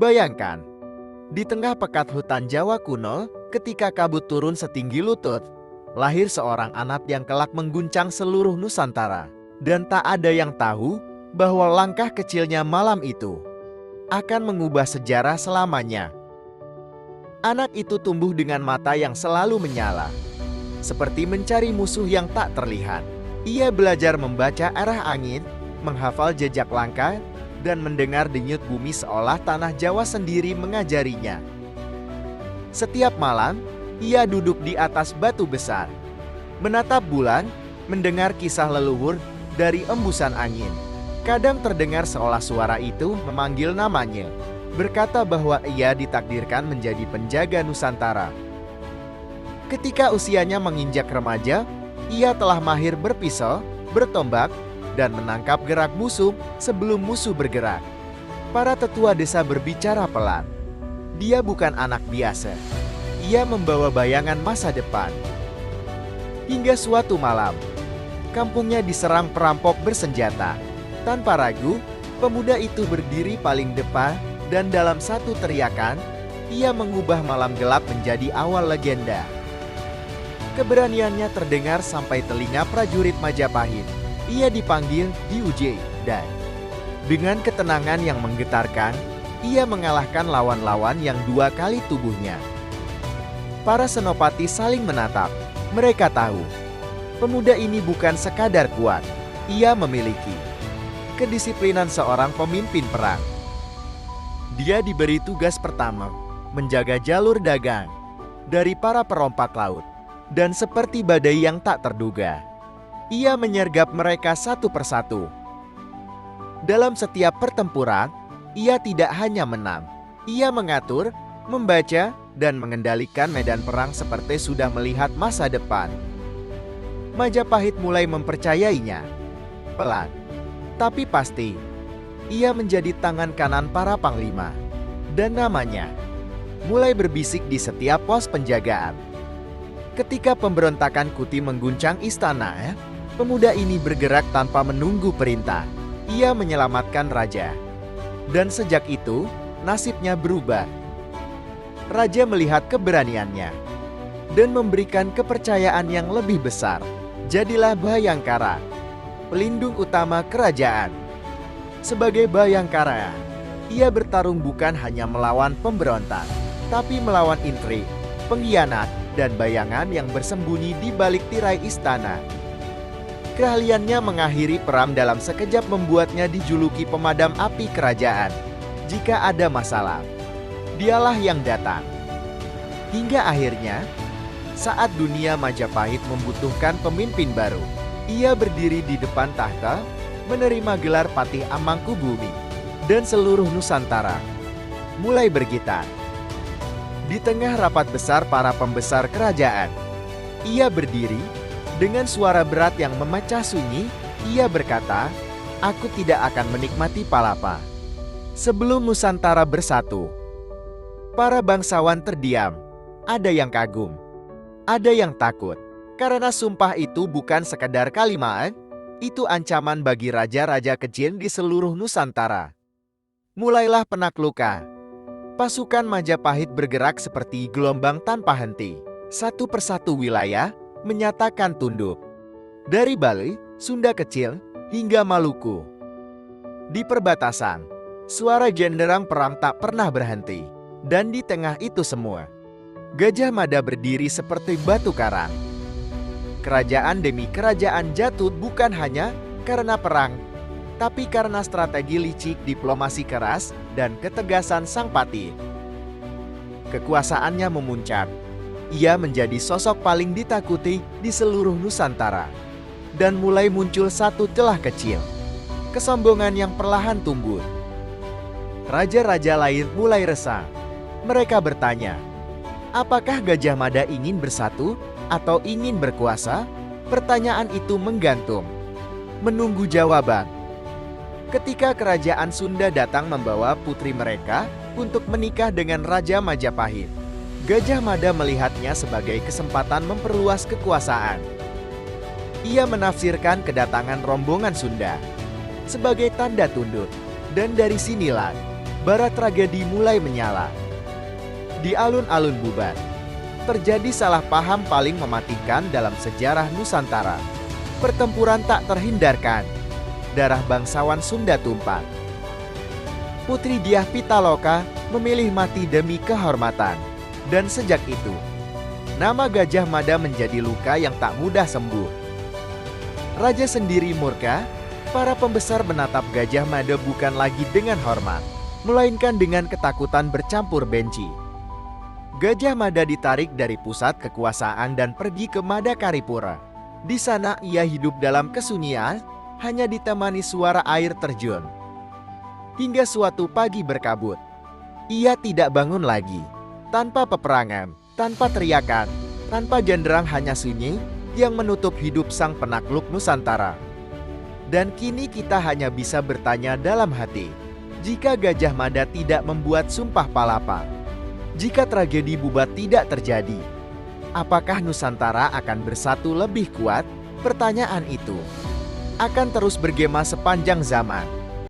Bayangkan, di tengah pekat hutan Jawa kuno, ketika kabut turun setinggi lutut, lahir seorang anak yang kelak mengguncang seluruh Nusantara. Dan tak ada yang tahu bahwa langkah kecilnya malam itu akan mengubah sejarah selamanya. Anak itu tumbuh dengan mata yang selalu menyala, seperti mencari musuh yang tak terlihat. Ia belajar membaca arah angin, menghafal jejak langkah, dan mendengar denyut bumi seolah tanah Jawa sendiri mengajarinya. Setiap malam, ia duduk di atas batu besar, menatap bulan, mendengar kisah leluhur dari embusan angin. Kadang terdengar seolah suara itu memanggil namanya, berkata bahwa ia ditakdirkan menjadi penjaga Nusantara. Ketika usianya menginjak remaja, ia telah mahir berpisau, bertombak, dan menangkap gerak musuh sebelum musuh bergerak. Para tetua desa berbicara pelan. Dia bukan anak biasa. Ia membawa bayangan masa depan. Hingga suatu malam, kampungnya diserang perampok bersenjata. Tanpa ragu, pemuda itu berdiri paling depan dan dalam satu teriakan, ia mengubah malam gelap menjadi awal legenda. Keberaniannya terdengar sampai telinga prajurit Majapahit. Ia dipanggil diuji dan dengan ketenangan yang menggetarkan, ia mengalahkan lawan-lawan yang 2 kali tubuhnya. Para senopati saling menatap. Mereka tahu, pemuda ini bukan sekadar kuat. Ia memiliki kedisiplinan seorang pemimpin perang. Dia diberi tugas pertama, menjaga jalur dagang dari para perompak laut. Dan seperti badai yang tak terduga, ia menyergap mereka satu persatu. Dalam setiap pertempuran, ia tidak hanya menang. Ia mengatur, membaca, dan mengendalikan medan perang seperti sudah melihat masa depan. Majapahit mulai mempercayainya. Pelan, tapi pasti, ia menjadi tangan kanan para panglima. Dan namanya mulai berbisik di setiap pos penjagaan. Ketika pemberontakan Kuti mengguncang istana, pemuda ini bergerak tanpa menunggu perintah. Ia menyelamatkan raja. Dan sejak itu, nasibnya berubah. Raja melihat keberaniannya dan memberikan kepercayaan yang lebih besar. Jadilah Bhayangkara, pelindung utama kerajaan. Sebagai Bhayangkara, ia bertarung bukan hanya melawan pemberontak, tapi melawan intrik, pengkhianat, dan bayangan yang bersembunyi di balik tirai istana. Keahliannya mengakhiri perang dalam sekejap membuatnya dijuluki pemadam api kerajaan. Jika ada masalah, dialah yang datang. Hingga akhirnya, saat dunia Majapahit membutuhkan pemimpin baru, ia berdiri di depan tahta, menerima gelar Patih Amangkubumi, dan seluruh Nusantara mulai bergitar. Di tengah rapat besar para pembesar kerajaan, ia berdiri dengan suara berat yang memecah sunyi. Ia berkata, "Aku tidak akan menikmati palapa sebelum Nusantara bersatu." Para bangsawan terdiam. Ada yang kagum, ada yang takut, karena sumpah itu bukan sekadar kalimat, itu ancaman bagi raja-raja kecil di seluruh Nusantara. Mulailah penaklukan. Pasukan Majapahit bergerak seperti gelombang tanpa henti. Satu persatu wilayah menyatakan tunduk. Dari Bali, Sunda Kecil, hingga Maluku. Di perbatasan, suara genderang perang tak pernah berhenti. Dan di tengah itu semua, Gajah Mada berdiri seperti batu karang. Kerajaan demi kerajaan jatuh bukan hanya karena perang, tapi karena strategi licik, diplomasi keras, dan ketegasan sang patih. Kekuasaannya memuncak. Ia menjadi sosok paling ditakuti di seluruh Nusantara. Dan mulai muncul satu celah kecil, kesombongan yang perlahan tumbuh. Raja-raja lain mulai resah. Mereka bertanya, apakah Gajah Mada ingin bersatu atau ingin berkuasa? Pertanyaan itu menggantung, menunggu jawaban. Ketika kerajaan Sunda datang membawa putri mereka untuk menikah dengan Raja Majapahit, Gajah Mada melihatnya sebagai kesempatan memperluas kekuasaan. Ia menafsirkan kedatangan rombongan Sunda sebagai tanda tunduk, dan dari sinilah bara tragedi mulai menyala. Di alun-alun Bubar, terjadi salah paham paling mematikan dalam sejarah Nusantara. Pertempuran tak terhindarkan. Darah bangsawan Sunda tumpah. Putri Dyah Pitaloka memilih mati demi kehormatan. Dan sejak itu, nama Gajah Mada menjadi luka yang tak mudah sembuh. Raja sendiri murka, para pembesar menatap Gajah Mada bukan lagi dengan hormat, melainkan dengan ketakutan bercampur benci. Gajah Mada ditarik dari pusat kekuasaan dan pergi ke Madakaripura. Di sana ia hidup dalam kesunyian, hanya ditemani suara air terjun. Hingga suatu pagi berkabut, ia tidak bangun lagi. Tanpa peperangan, tanpa teriakan, tanpa genderang, hanya sunyi yang menutup hidup sang penakluk Nusantara. Dan kini kita hanya bisa bertanya dalam hati, jika Gajah Mada tidak membuat sumpah palapa, jika tragedi Bubar tidak terjadi, apakah Nusantara akan bersatu lebih kuat? Pertanyaan itu akan terus bergema sepanjang zaman.